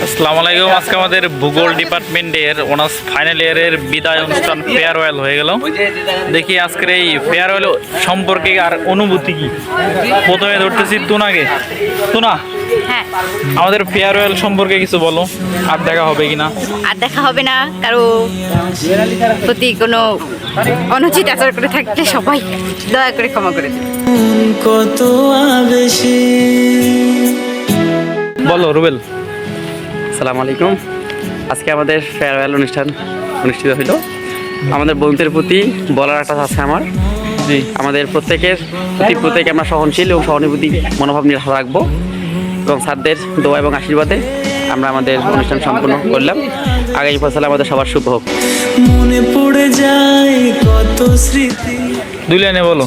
আসসালামু আলাইকুম। আজকে আমাদের ভূগোল ডিপার্টমেন্টের অনার্স ফাইনাল ইয়ারের বিদায় অনুষ্ঠান ফেয়ারওয়েল হয়ে গেল। দেখি আজকের এই ফেয়ারওয়েল সম্পর্কে আর অনুভূতি কি। প্রথমে ধরতেছি তুনাকে। তুনা, হ্যাঁ, আমাদের ফেয়ারওয়েল সম্পর্কে কিছু বলো। আর দেখা হবে কিনা? আর দেখা হবে না। কারো প্রতি কোনো অনুচিত আচার করে থাকলে সবাই দয়া করে ক্ষমা করে দিন। কত বেশি। বলো রুবেল। আসসালামু আলাইকুম। আজকে আমাদের ফেয়ারওয়েল অনুষ্ঠান অনুষ্ঠিত হইল। আমাদের বন্ধুদের প্রতি বলার একটা আছে আমার, জি, আমাদের প্রত্যেকে আমরা সহনশীল এবং সহানুভূতি মনোভাব নিয়ে রাখবো এবং স্যারদের দোয়া এবং আশীর্বাদে আমরা আমাদের অনুষ্ঠান সম্পূর্ণ করলাম। আগামী ফসল আমাদের সবার শুভ হোক। মনে পড়ে যায় কত স্মৃতি। দুই লাইনে বলো।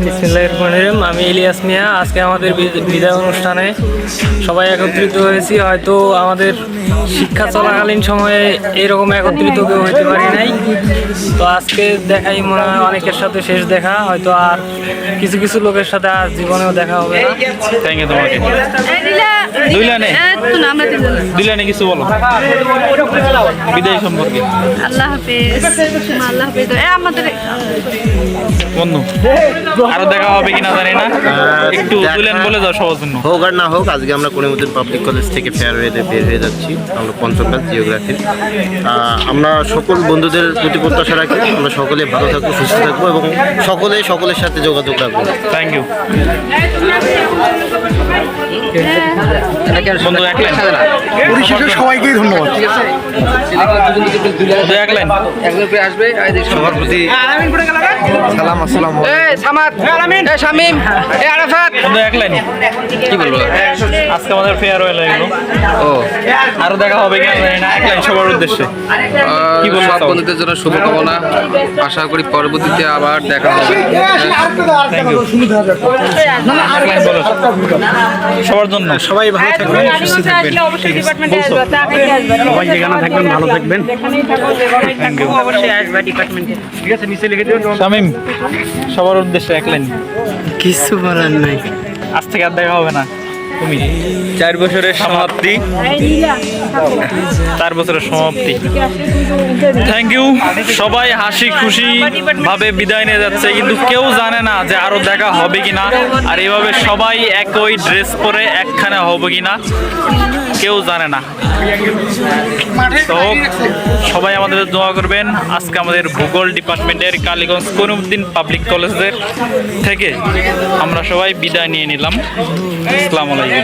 বিসমিল্লাহিররহমানিররহিম। আমি ইলিয়াস মিয়া। আজকে আমাদের বিদায় অনুষ্ঠানে সবাই একত্রিত হয়েছি। হয়তো আমাদের শিক্ষা চলাকালীন সময়ে এইরকম একত্রিত কেউ হইতে পারি নাই। তো আজকে দেখাই মনে হয় অনেকের সাথে শেষ দেখা, হয়তো আর কিছু কিছু লোকের সাথে আর জীবনেও দেখা হবে না। থ্যাংক ইউ তোমাকে। দুই লাইনে দুই লাইনে কিছু বলো বিদায় সম্পর্কে। আল্লাহ হাফেজ। আল্লাহ হাফেজ। আমাদের বন্ধু আরো দেখা হবে কিনা জানি না, একটু তুলেন বলে যাও সবার জন্য। হোক আর না হোক, আজকে আমরা করিমুদ্দিন পাবলিক কলেজ থেকে ফেয়ারওয়েলে বের হয়ে যাচ্ছি। আমরা পঞ্চম ক্লাস জিওগ্রাফির। আমরা সকল বন্ধুদের প্রতি প্রত্যাশা রাখি আমরা সকলে ভালো থাকবো, সুস্থ থাকবো এবং সকলের সাথে যোগাযোগ রাখবো। থ্যাংক ইউ বন্ধু। এক লাইন পরিশেষে সবাইকেই ধন্যবাদ। বন্ধু এক লাইন। সবার প্রতি সালাম, আসসালাম। বন্ধু এক লাইন। কি বলবো? আজকে আমাদের ফেয়ারওয়েল হয়ে গেল। আরো দেখা হবে কিনা জানি না, এক লাইন সবার উদ্দেশ্যে কি বলবো? সব বন্ধুদের জন্য শুভকামনা। আশা করি পরবর্তীতে আবার দেখা হবে। Thank you. এক লাইন বলো সবার জন্য। সবাই ভালো থাকবেন, সুস্থ থাকবেন। সবাই যেখানে থাকবেন ভালো থাকবেন। Thank you. ঠিক আছে, নিচে লিখে দিও। শামিম সবার উদ্দেশ্যে এক লাইন। কিছু বলার নাই। আজ থেকে আর দেখা হবে না। তুমি 4 বছরের সমাপ্তি, 4 বছরের সমাপ্তি। Thank you. সবাই হাসি খুশি ভাবে বিদায় নিয়ে যাচ্ছে, কিন্তু কেউ জানে না যে আরো দেখা হবে কিনা, আর এভাবে সবাই একই ড্রেস পরে একখানে হবে কিনা কেউ জানে না। তো সবাই আমাদের দোয়া করবেন। আজকে আমাদের ভূগোল ডিপার্টমেন্টের কালীগঞ্জ করিমুদ্দিন পাবলিক কলেজের থেকে আমরা সবাই বিদায় নিয়ে নিলাম। আসসালামু আলাইকুম।